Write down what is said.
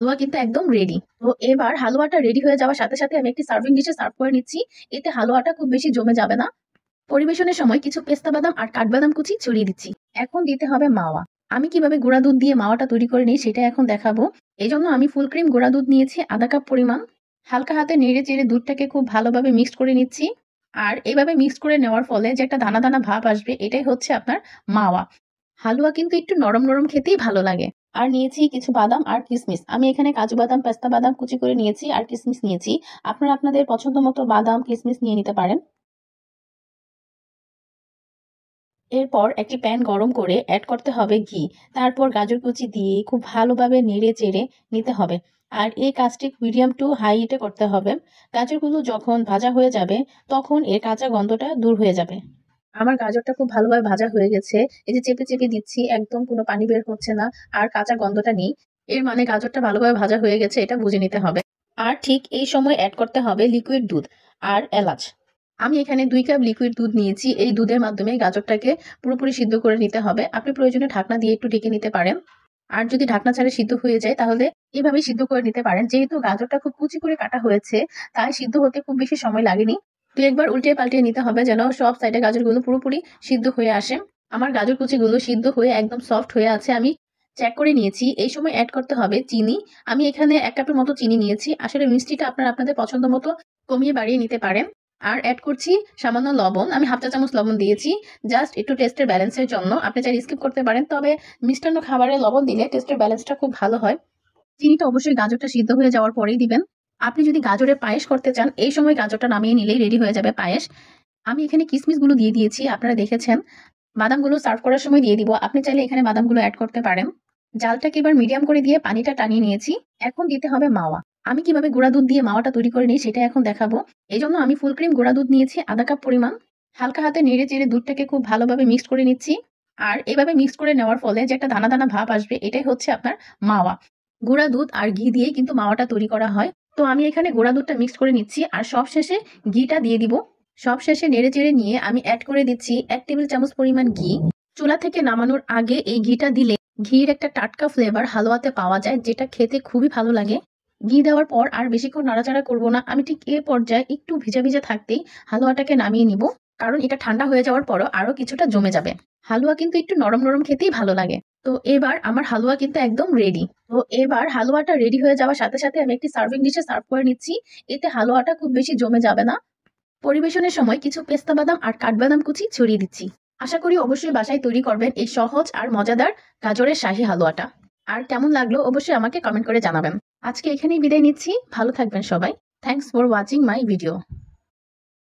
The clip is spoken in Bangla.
হালুয়া কিন্তু একদম রেডি। তো এবার হালুয়াটা রেডি হয়ে যাওয়ার সাথে, সাথে আমি একটি সার্ভিং ডিশে সার্ভ করে নিচ্ছি। এতে হালুয়াটা খুব বেশি জমে যাবে না। পরিবেশনের সময় কিছু পেস্তা বাদাম আর কাঠবাদাম কুচি ছড়িয়ে দিচ্ছি। এখন দিতে হবে মাওয়া। আমি কিভাবে গুঁড়া দুধ দিয়ে মাওয়াটা তৈরি করে নিই সেটা এখন দেখাবো। এজন্য আমি ফুল ক্রিম গুঁড়া দুধ নিয়েছি আধা কাপ পরিমাণ। হালকা হাতে নেড়ে চেড়ে দুধটাকে খুব ভালোভাবে মিক্সড করে নিচ্ছি। আর এভাবে মিক্সড করে নেওয়ার ফলে যে একটা দানা দানা ভাব আসবে, এটাই হচ্ছে আপনার মাওয়া। হালুয়া কিন্তু একটু নরম নরম খেতেই ভালো লাগে। আর নিয়েছি কিছু বাদাম আর কিশমিশ। আমি এখানে কাজু বাদাম, পেস্তা বাদাম কুচি করে নিয়েছি আর কিশমিশ নিয়েছি। আপনারা আপনাদের পছন্দ মতো বাদাম, কিশমিশ নিয়ে নিতে পারেন। এরপর একটি প্যান গরম করে অ্যাড করতে হবে ঘি। তারপর গাজর কুচি দিয়ে খুব ভালোভাবে নেড়ে চেড়ে নিতে হবে। আর এই কাজটি মিডিয়াম টু হাই হিটে করতে হবে। গাজরগুলো যখন ভাজা হয়ে যাবে, তখন এর কাঁচা গন্ধটা দূর হয়ে যাবে। আমার গাজরটা খুব ভালোভাবে ভাজা হয়ে গেছে। এই যে চেপে চেপে দিচ্ছি, একদম কোনো পানি বের হচ্ছে না, আর কাঁচা গন্ধটা নেই। এর মানে গাজরটা ভালোভাবে ভাজা হয়ে গেছে, এটা বুঝে নিতে হবে। আর ঠিক এই সময় অ্যাড করতে হবে লিকুইড দুধ আর এলাচ। আমি এখানে ২ কাপ লিকুইড দুধ নিয়েছি। এই দুধের মাধ্যমে গাজরটাকে পুরোপুরি সিদ্ধ করে নিতে হবে। আপনি প্রয়োজনে ঢাকনা দিয়ে একটু ঢেকে নিতে পারেন। আর যদি ঢাকনা ছাড়া সিদ্ধ হয়ে যায়, তাহলে এভাবেই সিদ্ধ করে নিতে পারেন। যেহেতু গাজরটা খুব কুচি করে কাটা হয়েছে, তাই সিদ্ধ হতে খুব বেশি সময় লাগেনি। ২-১ বার উল্টিয়ে পাল্টিয়ে নিতে হবে যেন সব সাইডে গাজরগুলো পুরোপুরি সিদ্ধ হয়ে আসে। আমার গাজর কুচিগুলো সিদ্ধ হয়ে একদম সফট হয়ে আছে। আমি চেক করে নিয়েছি। এই সময় এড করতে হবে চিনি। আমি এখানে ১ কাপের মতো চিনি নিয়েছি। আসলে মিষ্টিটা আপনারা আপনাদের পছন্দ মতো কমিয়ে বাড়িয়ে নিতে পারেন। আর এড করছি সামান্য লবণ। আমি ১/২ চা চামচ লবণ দিয়েছি। জাস্ট একটু টেস্টের ব্যালেন্সের জন্য। আপনি চাইলে স্কিপ করতে পারেন। তবে মিষ্টান্ন খাবারে লবণ দিলে টেস্টের ব্যালেন্সটা খুব ভালো হয়। চিনিটা অবশ্যই গাজরটা সিদ্ধ হয়ে যাওয়ার পরেই দিবেন। আপনি যদি গাজরের পায়েস করতে চান, এই সময় গাজরটা নামিয়ে নিলেই রেডি হয়ে যাবে পায়েস। আমি এখানে কিশমিশগুলো দিয়ে দিয়েছি, আপনারা দেখেছেন। বাদামগুলো সার্ভ করার সময় দিয়ে দিব। আপনি চাইলে এখানে বাদামগুলো এড করতে পারেন। জালটাকে এবার মিডিয়াম করে দিয়ে পানিটা টানিয়ে নিয়েছি। এখন দিতে হবে মাওয়া। আমি কিভাবে গুঁড়া দুধ দিয়ে মাওয়াটা তৈরি করে নিই সেটা এখন দেখাবো। এজন্য আমি ফুল ক্রিম গুঁড়া দুধ নিয়েছি আধা কাপ পরিমাণ। হালকা হাতে নেড়ে চেড়ে দুধটাকে খুব ভালোভাবে মিক্সড করে নিচ্ছি। আর এভাবে মিক্সড করে নেওয়ার ফলে যে একটা দানা দানা ভাব আসবে, এটাই হচ্ছে আপনার মাওয়া। গুঁড়া দুধ আর ঘি দিয়ে কিন্তু মাওয়াটা তৈরি করা হয়। তো আমি এখানে গুঁড়া দুধটা মিক্সড করে নিচ্ছি আর সবশেষে ঘিটা দিয়ে দিব। সবশেষে নেড়ে চেড়ে নিয়ে আমি এড করে দিচ্ছি ১ টেবিল চামচ পরিমাণ ঘি। চুলা থেকে নামানোর আগে এই ঘিটা দিলে ঘির একটা টাটকা ফ্লেভার হালুয়াতে পাওয়া যায়, যেটা খেতে খুবই ভালো লাগে। ঘি দেওয়ার পর আর বেশিক্ষণ নাড়াচাড়া করব না। আমি ঠিক এ পর্যায়ে একটু ভিজা ভিজা থাকতেই হালুয়াটাকে নামিয়ে নিব। কারণ এটা ঠান্ডা হয়ে যাওয়ার পরও আরো কিছুটা জমে যাবে। হালুয়া কিন্তু একটু নরম নরম খেতেই ভালো লাগে। তো এবার আমার হালুয়া কিন্তু একদম রেডি। তো এবার হালুয়াটা রেডি হয়ে যাওয়ার সাথে, সাথে আমি একটি সার্ভিং ডিশে সার্ভ করে নিচ্ছি। এতে হালুয়াটা খুব বেশি জমে যাবে না। পরিবেশনের সময় কিছু পেস্তা বাদাম আর কাঠবাদাম কুচি ছড়িয়ে দিচ্ছি। আশা করি অবশ্যই বাসায় তৈরি করবেন এই সহজ আর মজাদার গাজরের শাহী হালুয়াটা। আর কেমন লাগলো অবশ্যই আমাকে কমেন্ট করে জানাবেন। আজকে এখানেই বিদায় নিচ্ছি। ভালো থাকবেন সবাই। Thanks for watching my video.